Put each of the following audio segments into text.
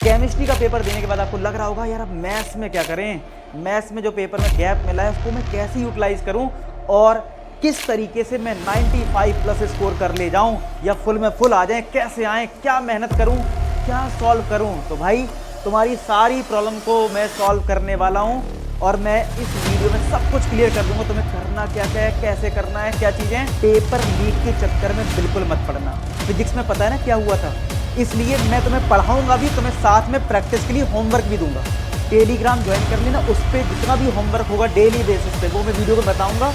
Chemistry का paper देने के बाद आपको लग रहा होगा यार अब मैथ्स में क्या करें, मैथ्स में जो पेपर में गैप मिला है उसको मैं कैसे यूटिलाइज करूं और किस तरीके से मैं 95 प्लस स्कोर कर ले जाऊं या फुल में फुल आ जाए, कैसे आए, क्या मेहनत करूं, क्या सॉल्व करूं। तो भाई तुम्हारी सारी प्रॉब्लम को मैं सॉल्व करने वाला हूं और मैं इस वीडियो में सब कुछ क्लियर कर दूंगा। तुम्हें करना क्या क्या है, कैसे करना है, क्या चीजें। पेपर लीक के चक्कर में बिल्कुल मत पड़ना। फिजिक्स में पता है ना क्या हुआ था, इसलिए मैं तुम्हें पढ़ाऊंगा भी, तुम्हें साथ में प्रैक्टिस के लिए होमवर्क भी दूंगा। टेलीग्राम ज्वाइन कर लेना, उस पर जितना भी होमवर्क होगा डेली बेसिस पे वो मैं वीडियो में बताऊंगा।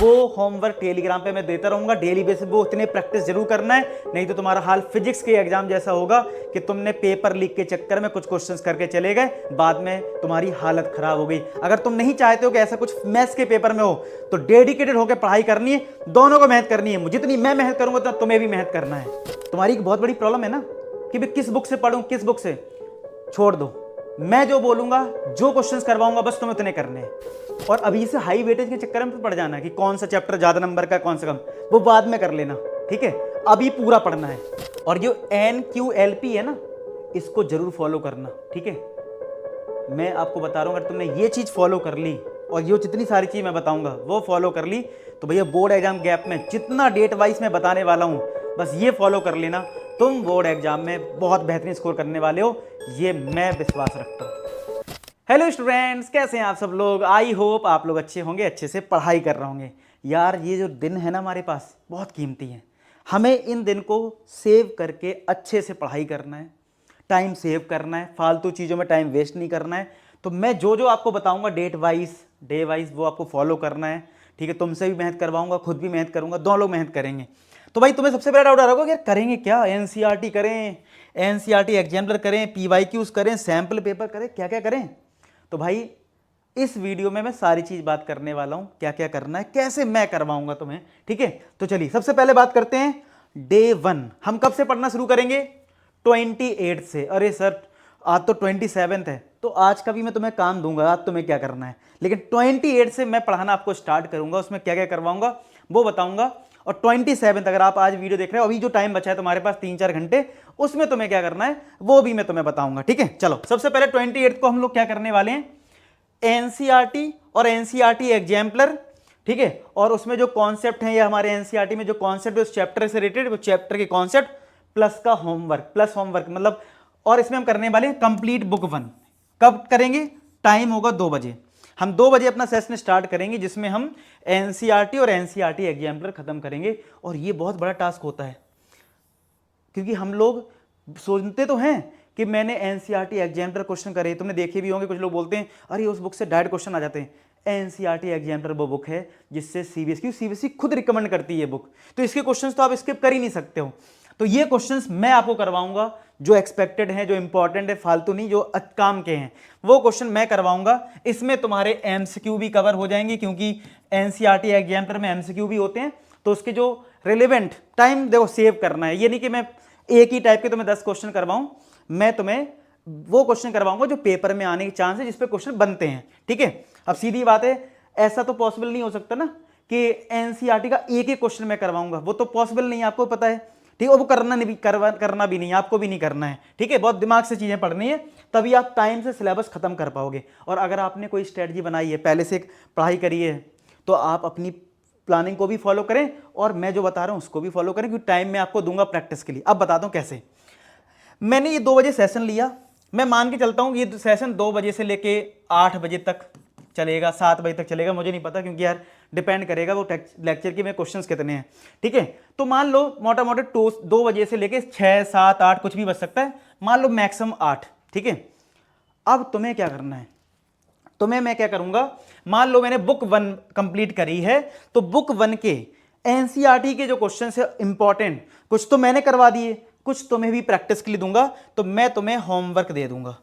वो होमवर्क टेलीग्राम पे मैं देता रहूंगा डेली बेसिस पे, वो उतने प्रैक्टिस जरूर करना है, नहीं तो तुम्हारा हाल फिजिक्स के एग्जाम जैसा होगा कि तुमने पेपर लीक के चक्कर में कुछ क्वेश्चंस करके चले गए, बाद में तुम्हारी हालत खराब हो गई। अगर तुम नहीं चाहते हो कि ऐसा कुछ मैथ्स के पेपर में हो तो डेडिकेटेड होकर पढ़ाई करनी है, दोनों को मेहनत करनी है। जितनी मैं मेहनत करूंगा उतना तुम्हें भी मेहनत करना है। तुम्हारी एक बहुत बड़ी प्रॉब्लम है ना कि भाई किस बुक से पढ़ूं, किस बुक से। छोड़ दो, मैं जो बोलूंगा, जो क्वेश्चंस करवाऊंगा बस तुम्हें उतने करने हैं। और अभी से हाई वेटेज के चक्कर में पड़ जाना कि कौन सा चैप्टर ज्यादा नंबर का, कौन सा कम, वो बाद में कर लेना, ठीक है। अभी पूरा पढ़ना है। और जो NQLP है ना, इसको जरूर फॉलो करना, ठीक है। मैं आपको बता रहा हूं, अगर तुमने ये चीज फॉलो कर ली और ये जितनी सारी चीज मैं बताऊंगा वो फॉलो कर ली तो भैया बोर्ड एग्जाम गैप में जितना डेट वाइज मैं बताने वाला हूं बस ये फॉलो कर लेना, तुम बोर्ड एग्जाम में बहुत बेहतरीन स्कोर करने वाले हो, ये मैं विश्वास रखता हूं। हेलो स्टूडेंट्स, कैसे हैं आप सब लोग। आई होप आप लोग अच्छे होंगे, अच्छे से पढ़ाई कर रहे होंगे। यार ये जो दिन है ना हमारे पास बहुत कीमती है, हमें इन दिन को सेव करके अच्छे से पढ़ाई करना है, टाइम सेव करना है, फालतू चीज़ों में टाइम वेस्ट नहीं करना है। तो मैं जो जो आपको बताऊंगा डेट वाइज, डे वाइज, वो आपको फॉलो करना है, ठीक है। तुमसे भी मेहनत करवाऊंगा, खुद भी मेहनत करूंगा, दोनों लोग मेहनत करेंगे। तो भाई तुम्हें सबसे बड़ा डाउट आ रहा होगा कि यार करेंगे क्या, एनसीईआरटी करें, एनसीईआरटी एग्जाम्पलर करें, पीवाईक्यूज करें, सैम्पल पेपर करें, क्या क्या करें। तो भाई इस वीडियो में मैं सारी चीज बात करने वाला हूं, क्या क्या करना है, कैसे मैं करवाऊंगा तुम्हें, ठीक है। तो चलिए सबसे पहले बात करते हैं डे 1। हम कब से पढ़ना शुरू करेंगे? 28 से। अरे सर आज तो 27 है, तो आज का भी मैं तुम्हें काम दूंगा, आज तुम्हें क्या करना है, लेकिन 28 से मैं पढ़ाना आपको स्टार्ट करूंगा। उसमें क्या क्या करवाऊंगा वो बताऊंगा। और 27 अगर आप आज वीडियो देख रहे हो, अभी जो टाइम बचा है तुम्हारे पास 3-4 घंटे, उसमें तुम्हें क्या करना है वो भी मैं तुम्हें बताऊंगा, ठीक है। चलो सबसे पहले 28 को हम लोग क्या करने वाले हैं, एनसीईआरटी और एनसीईआरटी एग्जाम्पलर, ठीक है। और उसमें जो कॉन्सेप्ट है, या हमारे एनसीईआरटी में जो कॉन्सेप्ट है उस चैप्टर से रिलेटेड, वो चैप्टर के कॉन्सेप्ट प्लस का होमवर्क, प्लस होमवर्क मतलब। और इसमें हम करने वाले हैं कंप्लीट बुक 1। कब करेंगे? टाइम होगा 2 बजे। हम 2 बजे अपना सेशन स्टार्ट करेंगे, जिसमें हम एनसीईआरटी और एनसीईआरटी एग्जाम्पलर खत्म करेंगे। और ये बहुत बड़ा टास्क होता है, क्योंकि हम लोग सोचते तो हैं कि मैंने एनसीईआरटी एग्जाम्पलर क्वेश्चन करे, तुमने देखे भी होंगे, कुछ लोग बोलते हैं अरे उस बुक से डायरेक्ट क्वेश्चन आ जाते हैं। एनसीईआरटी एग्जाम्पलर वो बुक है जिससे सीबीएसई खुद रिकमेंड करती है बुक, तो इसके क्वेश्चंस तो आप स्किप कर ही नहीं सकते हो। तो ये क्वेश्चंस मैं आपको करवाऊंगा जो एक्सपेक्टेड हैं, जो इंपॉर्टेंट है, फालतू नहीं, जो काम के हैं, वो क्वेश्चन मैं करवाऊंगा। इसमें तुम्हारे एमसीक्यू भी कवर हो जाएंगे, क्योंकि एनसीईआरटी एग्जाम्पलर में एमसीक्यू भी होते हैं। तो उसके जो रिलेवेंट टाइम देखो सेव करना है, ये नहीं कि मैं एक ही टाइप के तुम्हें 10 क्वेश्चन करवाऊं, मैं तुम्हें वो क्वेश्चन करवाऊंगा जो पेपर में आने के चांस है, जिसपे क्वेश्चन बनते हैं, ठीक है। अब सीधी बात है, ऐसा तो पॉसिबल नहीं हो सकता ना कि एनसीईआरटी का एक ही क्वेश्चन मैं करवाऊंगा, वो तो पॉसिबल नहीं है, आपको पता है, ठीक है। वो करना भी नहीं, आपको भी नहीं करना है, ठीक है। बहुत दिमाग से चीजें पढ़नी है, तभी आप टाइम से सिलेबस खत्म कर पाओगे। और अगर आपने कोई स्ट्रेटजी बनाई है, पहले से पढ़ाई करी है, तो आप अपनी प्लानिंग को भी फॉलो करें और मैं जो बता रहा हूं उसको भी फॉलो करें, क्योंकि टाइम मैं आपको दूंगा प्रैक्टिस के लिए। अब बताता हूं कैसे। मैंने ये 2 बजे सेशन लिया, मैं मान के चलता हूं ये सेशन 2 बजे से लेके 8 बजे तक चलेगा, 7 बजे तक चलेगा, मुझे नहीं पता, क्योंकि यार डिपेंड करेगा वो लेक्चर के में क्वेश्चंस कितने हैं, ठीक है। तो मान लो मोटा मोटा 2 बजे से लेके 6, 7, 8 कुछ भी बच सकता है, मान लो मैक्सिमम 8, ठीक है। अब तुम्हें क्या करना है, तुम्हें मैं क्या करूंगा, मान लो मैंने बुक 1 कंप्लीट करी है, तो बुक 1 के एनसीईआरटी के जो क्वेश्चन है इंपॉर्टेंट, कुछ तो मैंने करवा दिए, कुछ तुम्हें भी प्रैक्टिस के लिए दूंगा। तो मैं तुम्हें होमवर्क दे दूंगा।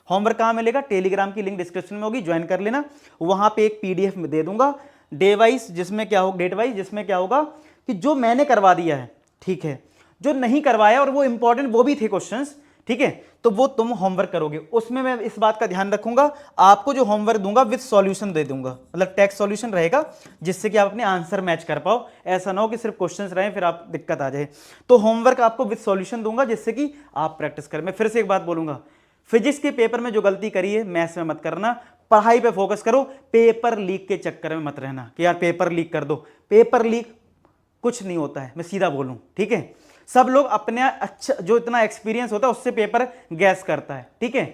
होमवर्क कहां मिलेगा? टेलीग्राम की लिंक डिस्क्रिप्शन में होगी, ज्वाइन कर लेना। वहां पे एक पीडीएफ में दे दूंगा डे वाइज, जिसमें क्या होगा, डेट वाइज, जिसमें क्या होगा कि जो मैंने करवा दिया है, ठीक है, जो नहीं करवाया और वो इंपॉर्टेंट वो भी थे क्वेश्चंस, ठीक है, तो वो तुम होमवर्क करोगे। उसमें मैं इस बात का ध्यान रखूंगा, आपको जो होमवर्क दूंगा विद सॉल्यूशन दे दूंगा, मतलब टेक्स्ट सॉल्यूशन रहेगा, जिससे कि आप अपने आंसर मैच कर पाओ। ऐसा ना हो कि सिर्फ क्वेश्चंस रहे फिर आप दिक्कत आ जाए। तो होमवर्क आपको विद सॉल्यूशन दूंगा, जिससे कि आप प्रैक्टिस करें। मैं फिर से एक बात बोलूंगा, फिजिक्स के पेपर में जो गलती करी है मैथ्स में मत करना, पढ़ाई पे फोकस करो, पेपर लीक के चक्कर में मत रहना कि यार पेपर लीक कर दो। पेपर लीक कुछ नहीं होता है, मैं सीधा बोलूं, ठीक है। सब लोग अपने अच्छा जो इतना एक्सपीरियंस होता है उससे पेपर गैस करता है, ठीक है।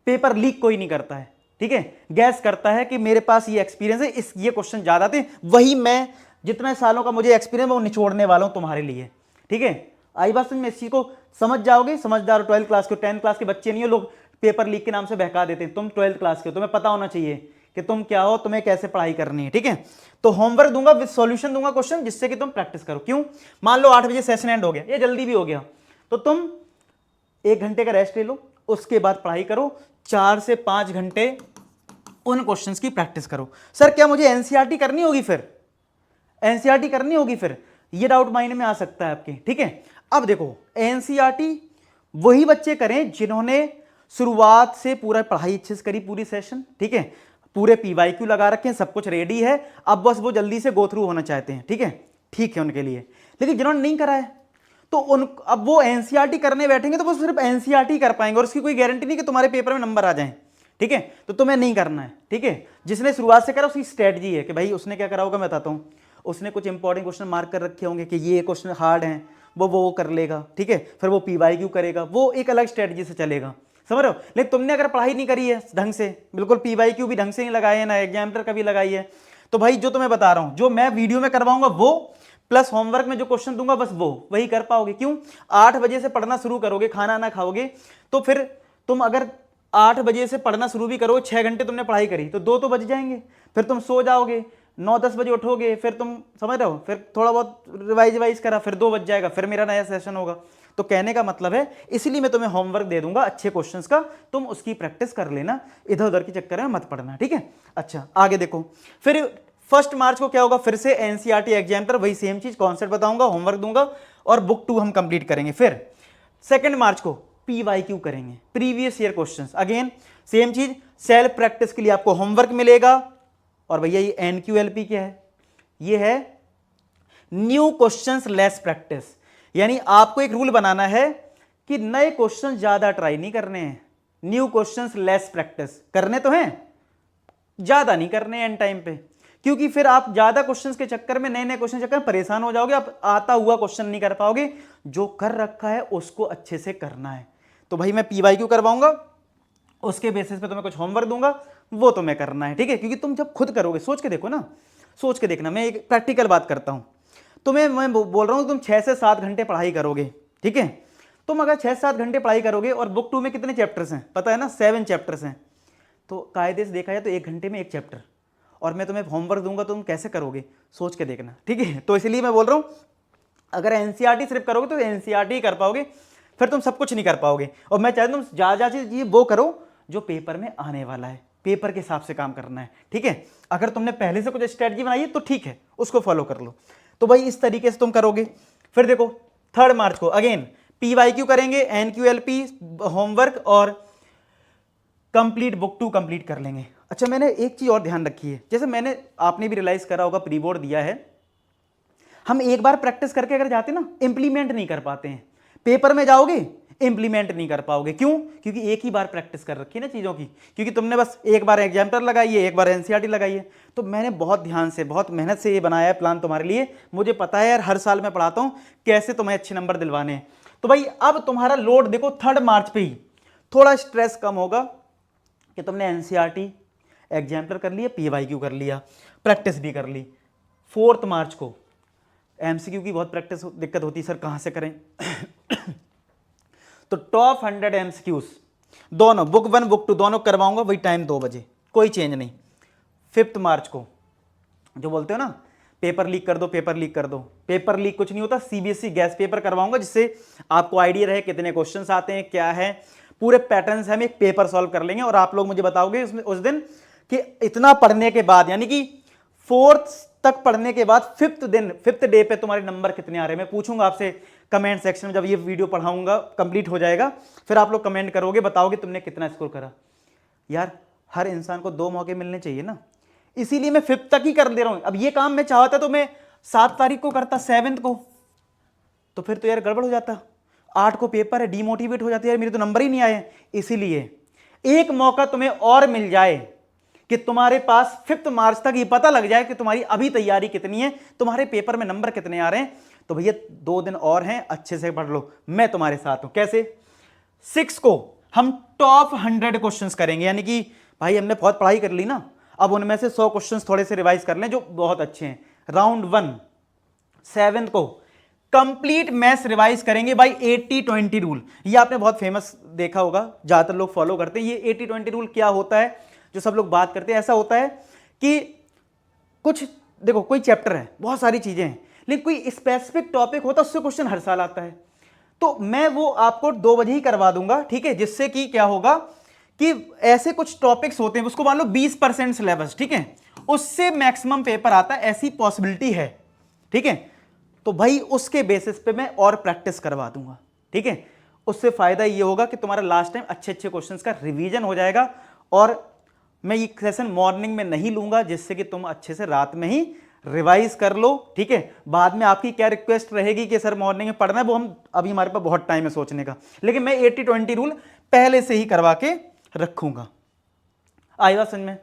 पेपर लीक कोई नहीं करता है, ठीक है। गैस करता है कि मेरे पास ये एक्सपीरियंस है, इस ये क्वेश्चन ज्यादा थे, वही मैं जितने सालों का मुझे एक्सपीरियंस वो निचोड़ने वाला हूं तुम्हारे लिए, ठीक है। आई बात समझ में, इस चीज को समझ जाओगे। समझदार 12th क्लास के 10th क्लास के बच्चे नहीं हो, लोग पेपर लीक के नाम से बहका देते हैं। तुम 12th क्लास के हो, तुम्हें पता होना चाहिए कि तुम क्या हो, तुम्हें कैसे पढ़ाई करनी है, ठीक है। तो होमवर्क दूंगा विद सॉल्यूशन दूंगा क्वेश्चन, जिससे कि तुम प्रैक्टिस करो। क्यों, मान लो 8 बजे सेशन एंड हो गया, ये जल्दी भी हो गया, तो तुम 1 घंटे का रेस्ट ले लो, उसके बाद पढ़ाई करो। 4 से 5 घंटे उन क्वेश्चंस की प्रैक्टिस करो। सर क्या मुझे एनसीईआरटी करनी होगी फिर? एनसीईआरटी करनी होगी फिर, ये डाउट माइंड में आ सकता है आपके, ठीक है। अब देखो, एनसीईआरटी वही बच्चे करें जिन्होंने शुरुआत से पूरा पढ़ाई अच्छे से करी, पूरी सेशन, ठीक है, पूरे पीवाईक्यू लगा रखे हैं, सब कुछ रेडी है, अब बस वो जल्दी से गो थ्रू होना चाहते हैं, ठीक है, ठीक है उनके लिए। लेकिन जिन्होंने नहीं करा है तो उन अब वो एनसीईआरटी करने बैठेंगे तो वो सिर्फ एनसीईआरटी कर पाएंगे, और उसकी कोई गारंटी नहीं कि तुम्हारे पेपर में नंबर आ जाए, ठीक है। तो तुम्हें नहीं करना है, ठीक है। जिसने शुरुआत से करा उसकी स्ट्रेटजी है कि भाई उसने क्या करा होगा मैं बताता हूँ। उसने कुछ इंपॉर्टेंट क्वेश्चन मार्क कर रखे होंगे कि ये क्वेश्चन हार्ड हैं, वो कर लेगा, ठीक है। फिर वो पीवाईक्यू करेगा, वो एक अलग स्ट्रेटजी से चलेगा, समझ रहे हो। लेकिन तुमने अगर पढ़ाई नहीं करी है ढंग से, बिल्कुल पीवाईक्यू भी ढंग से नहीं लगाए है ना, एग्जामिनर का भी लगाई है, तो भाई जो तुम्हें बता रहा हूं, जो मैं वीडियो में करवाऊंगा वो प्लस होमवर्क में जो क्वेश्चन दूंगा बस वो वही कर पाओगे। क्यों, 8 बजे से पढ़ना शुरू करोगे, खाना ना खाओगे, तो फिर तुम अगर 8 बजे से पढ़ना शुरू भी करो, 6 घंटे तुमने पढ़ाई करी तो 2 तो बज जाएंगे, फिर तुम सो जाओगे, 9-10 बजे उठोगे, फिर तुम समझ रहे हो, फिर थोड़ा बहुत रिवाइज करा, फिर 2 बज जाएगा, फिर मेरा नया सेशन होगा। तो कहने का मतलब है, इसलिए मैं तुम्हें होमवर्क दे दूंगा अच्छे क्वेश्चंस का, तुम उसकी प्रैक्टिस कर लेना, इधर उधर के चक्कर में मत पड़ना, ठीक है। अच्छा आगे देखो, फिर 1 मार्च को क्या होगा, फिर से एनसीईआरटी एग्जामिनर, वही सेम चीज, कॉन्सेप्ट बताऊंगा, होमवर्क दूंगा और बुक 2 हम कंप्लीट करेंगे। फिर 2 मार्च को पीवाईक्यू करेंगे, previous year questions, again same चीज, सेल्फ प्रैक्टिस के लिए आपको होमवर्क मिलेगा। और भैया ये एनक्यूएलपी क्या है, ये है न्यू क्वेश्चंस लेस प्रैक्टिस, यानी आपको एक रूल बनाना है कि नए क्वेश्चन ज्यादा ट्राई नहीं करने हैं, न्यू क्वेश्चंस लेस प्रैक्टिस करने तो हैं, ज्यादा नहीं करने एंड टाइम पे, क्योंकि फिर आप ज्यादा क्वेश्चंस के चक्कर में, नए नए क्वेश्चन के चक्कर में परेशान हो जाओगे, आप आता हुआ क्वेश्चन नहीं कर पाओगे, जो कर रखा है उसको अच्छे से करना है। तो भाई मैं पीवाईक्यू करवाऊंगा, उसके बेसिस पे तुम्हें कुछ होमवर्क दूंगा, वो तुम्हें करना है, ठीक है। क्योंकि तुम जब खुद करोगे, सोच के देखो ना, सोच के देखना, मैं एक प्रैक्टिकल बात करता हूं तुम्हें, मैं बोल रहा हूं तुम 6 से 7 घंटे पढ़ाई करोगे, ठीक है। तुम अगर 6 से 7 घंटे पढ़ाई करोगे और बुक 2 में कितने चैप्टर्स हैं पता है ना, 7 चैप्टर्स हैं, तो कायदे से देखा जाए तो 1 घंटे में 1 चैप्टर, और मैं तुम्हें होमवर्क दूंगा तो तुम कैसे करोगे, सोच के देखना, ठीक है। तो इसलिए मैं बोल रहा हूं, अगर एनसीईआरटी सिर्फ करोगे तो एनसीईआरटी ही कर पाओगे, फिर तुम सब कुछ नहीं कर पाओगे। और मैं चाहता हूं तुम ज्यादा चीज वो करो जो पेपर में आने वाला है, पेपर के हिसाब से काम करना है, ठीक है। अगर तुमने पहले से कुछ स्ट्रेटजी बनाई है तो ठीक है, उसको फॉलो कर लो। तो भाई इस तरीके से तुम करोगे। फिर देखो 3 मार्च को अगेन पीवाईक्यू करेंगे, एनक्यूएलपी, होमवर्क और कंप्लीट बुक 2 कंप्लीट कर लेंगे। अच्छा मैंने एक चीज और ध्यान रखी है, जैसे मैंने, आपने भी रियलाइज करा होगा, प्री बोर्ड दिया है, हम एक बार प्रैक्टिस करके अगर जाते ना, इंप्लीमेंट नहीं कर पाते हैं, पेपर में जाओगे इंप्लीमेंट नहीं कर पाओगे। क्यों, क्योंकि एक ही बार प्रैक्टिस कर रखी है ना चीज़ों की, क्योंकि तुमने बस एक बार एग्जामिनर लगाई है, एक बार एनसीईआरटी लगाई है। तो मैंने बहुत ध्यान से, बहुत मेहनत से ये बनाया है प्लान तुम्हारे लिए, मुझे पता है यार, हर साल मैं पढ़ाता हूँ कैसे तुम्हें अच्छे नंबर दिलवाने हैं। तो भाई अब तुम्हारा लोड देखो 3 मार्च पे ही थोड़ा स्ट्रेस कम होगा कि तुमने एनसीईआरटी एग्जामिनर कर लिया, पीवाईक्यू कर लिया, प्रैक्टिस भी कर ली। 4 मार्च को एमसीक्यू की बहुत प्रैक्टिस दिक्कत होती है, सर कहाँ से करें तो टॉप 100 एमसीक्यूज दोनों, बुक 1 बुक 2 दोनों करवाऊंगा, वही टाइम 2 बजे, कोई चेंज नहीं। 5 मार्च को जो बोलते हो ना पेपर लीक कर दो, पेपर लीक कर दो, पेपर लीक कुछ नहीं होता, सीबीएसई गैस पेपर करवाऊंगा, जिससे आपको आइडिया रहे कितने क्वेश्चंस आते हैं, क्या है, पूरे पैटर्न्स हम एक पेपर सॉल्व कर लेंगे, और आप लोग मुझे बताओगे उसमें उस दिन कि इतना पढ़ने के बाद, यानी कि 4th तक पढ़ने के बाद 5th डे पे तुम्हारे नंबर कितने आ रहे हैं, मैं पूछूंगा आपसे कमेंट सेक्शन में, जब ये वीडियो पढ़ाऊंगा कंप्लीट हो जाएगा, फिर आप लोग कमेंट करोगे, बताओगे तुमने कितना स्कोर करा। यार हर इंसान को 2 मौके मिलने चाहिए ना, इसीलिए मैं 5th तक ही कर दे रहा हूं। अब ये काम मैं चाहता तो मैं 7 तारीख को करता, 7th को, तो फिर तो यार गड़बड़ हो जाता, 8 को पेपर है, डीमोटिवेट हो जाती है यार, मेरे तो नंबर ही नहीं आए। इसीलिए एक मौका तुम्हें और मिल जाए कि तुम्हारे पास 5 मार्च तक ये पता लग जाए कि तुम्हारी अभी तैयारी कितनी है, तुम्हारे पेपर में नंबर कितने आ रहे हैं, तो भैया 2 दिन और हैं, अच्छे से पढ़ लो, मैं तुम्हारे साथ हूं। कैसे? 6 को हम टॉप 100 क्वेश्चंस करेंगे, यानी कि भाई हमने बहुत पढ़ाई कर ली ना, अब उनमें से 100 क्वेश्चंस थोड़े से रिवाइज कर लें जो बहुत अच्छे हैं। राउंड 1 7 को कंप्लीट मैथ्स रिवाइज करेंगे भाई 80-20 रूल। ये आपने बहुत फेमस देखा होगा, ज्यादातर लोग फॉलो करते हैं। ये 80-20 रूल क्या होता है जो सब लोग बात करते हैं? ऐसा होता है कि कुछ देखो, कोई चैप्टर है, बहुत सारी चीजें हैं, लेकिन कोई स्पेसिफिक टॉपिक होता है, उससे क्वेश्चन हर साल आता है। तो मैं वो आपको 2 बजे ही करवा दूंगा, ठीक है, जिससे कि क्या होगा कि ऐसे कुछ टॉपिक्स होते हैं, उसको मान लो 20% सिलेबस, ठीक है, उससे मैक्सिमम पेपर आता है, ऐसी पॉसिबिलिटी है, ठीक है। तो भाई उसके बेसिस पे मैं और प्रैक्टिस करवा दूंगा, ठीक है। उससे फायदा ये होगा कि तुम्हारा लास्ट टाइम अच्छे अच्छे क्वेश्चंस का रिवीजन हो जाएगा, और मैं ये सेशन मॉर्निंग में नहीं लूंगा, जिससे कि तुम अच्छे से रात में ही रिवाइज कर लो, ठीक है। बाद में आपकी क्या रिक्वेस्ट रहेगी कि सर मॉर्निंग में पढ़ना है, वो हम अभी हमारे पास बहुत टाइम है सोचने का, लेकिन मैं 80-20 रूल पहले से ही करवा के रखूंगा। आई बात समझ में?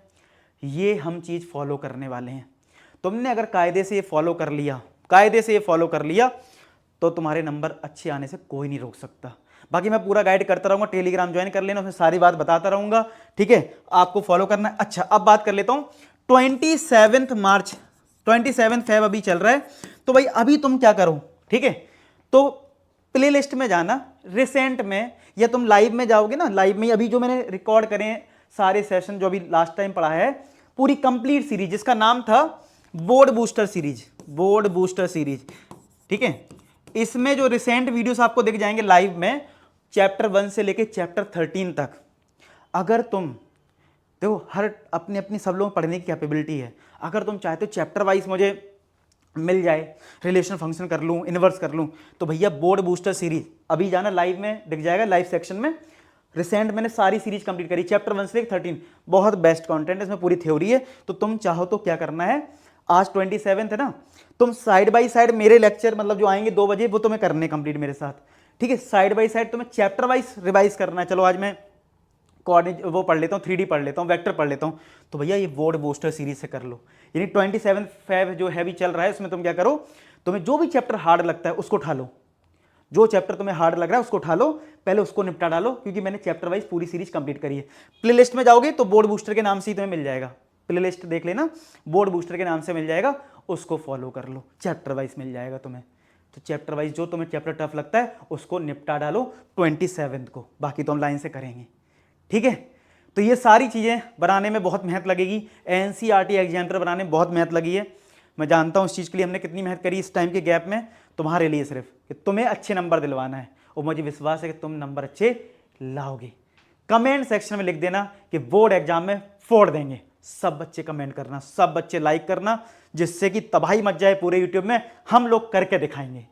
ये हम चीज फॉलो करने वाले हैं। तुमने अगर कायदे से ये फॉलो कर लिया, कायदे से ये फॉलो कर लिया, तो तुम्हारे नंबर अच्छे आने से कोई नहीं रोक सकता। बाकी मैं पूरा गाइड करता रहूंगा, टेलीग्राम ज्वाइन कर लेना, उसमें सारी बात बताता रहूंगा, ठीक है, आपको फॉलो करना है। अच्छा, अब बात कर लेता हूं 27 मार्च, 27 फेब अभी चल रहा है, तो भाई अभी तुम क्या करो, ठीक है, तो प्ले लिस्ट में जाना, रिसेंट में, या तुम लाइव में जाओगे ना, लाइव में अभी जो मैंने रिकॉर्ड करे सारे सेशन जो अभी लास्ट टाइम पढ़ा है, पूरी कंप्लीट सीरीज जिसका नाम था board booster series, board booster series, ठीक है, इसमें जो रिसेंट वीडियोस आपको दिख जाएंगे लाइव में, चैप्टर 1 से लेके चैप्टर 13 तक। अगर तुम देखो, हर अपनी अपनी सब लोगों पढ़ने की कैपेबिलिटी है, अगर तुम चाहते हो चैप्टर वाइज मुझे मिल जाए, रिलेशन फंक्शन कर लूँ, इनवर्स कर लूँ, तो भैया बोर्ड बूस्टर सीरीज अभी जाना, लाइव में दिख जाएगा, लाइव सेक्शन में। रिसेंट मैंने सारी सीरीज कंप्लीट करी, चैप्टर 1 से 13, बहुत बेस्ट कंटेंट है, इसमें पूरी थ्योरी है। तो तुम चाहो तो क्या करना है, आज 27 है ना, तुम साइड बाय साइड मेरे लेक्चर मतलब जो आएंगे 2 बजे, वो तुम्हें करने कंप्लीट मेरे साथ, ठीक है। साइड बाय साइड तुम्हें चैप्टर वाइज रिवाइज करना है। चलो आज मैं कोऑर्डिनेट वो पढ़ लेता हूँ, 3D पढ़ लेता हूँ, वेक्टर पढ़ लेता हूँ, तो भैया ये बोर्ड बूस्टर सीरीज से कर लो। यानी 27 फेब जो हैवी चल रहा है, उसमें तुम क्या करो, तुम्हें जो भी चैप्टर हार्ड लगता है उसको उठा लो, जो चैप्टर तुम्हें हार्ड लग रहा है उसको उठा लो, पहले उसको निपटा डालो, क्योंकि मैंने चैप्टर वाइज पूरी सीरीज कंप्लीट करी है। प्ले लिस्ट में जाओगे तो बोर्ड बूस्टर के नाम से ही तुम्हें मिल जाएगा, प्ले लिस्ट देख लेना, बोर्ड बूस्टर के नाम से मिल जाएगा, उसको फॉलो कर लो, चैप्टर वाइज मिल जाएगा तुम्हें। तो चैप्टर वाइज जो तुम्हें चैप्टर टफ लगता है उसको निपटा डालो 27 को, बाकी तो हम लाइन से करेंगे, ठीक है। तो ये सारी चीज़ें बनाने में बहुत मेहनत लगेगी, एनसीईआरटी एग्जामिनर बनाने में बहुत मेहनत लगी है, मैं जानता हूँ इस चीज़ के लिए हमने कितनी मेहनत करी इस टाइम के गैप में, तुम्हारे लिए सिर्फ कि तुम्हें अच्छे नंबर दिलवाना है, और मुझे विश्वास है कि तुम नंबर अच्छे लाओगे। कमेंट सेक्शन में लिख देना कि बोर्ड एग्जाम में फोड़ देंगे, सब बच्चे कमेंट करना, सब बच्चे लाइक करना, जिससे कि तबाही मच जाए पूरे यूट्यूब में, हम लोग करके दिखाएंगे।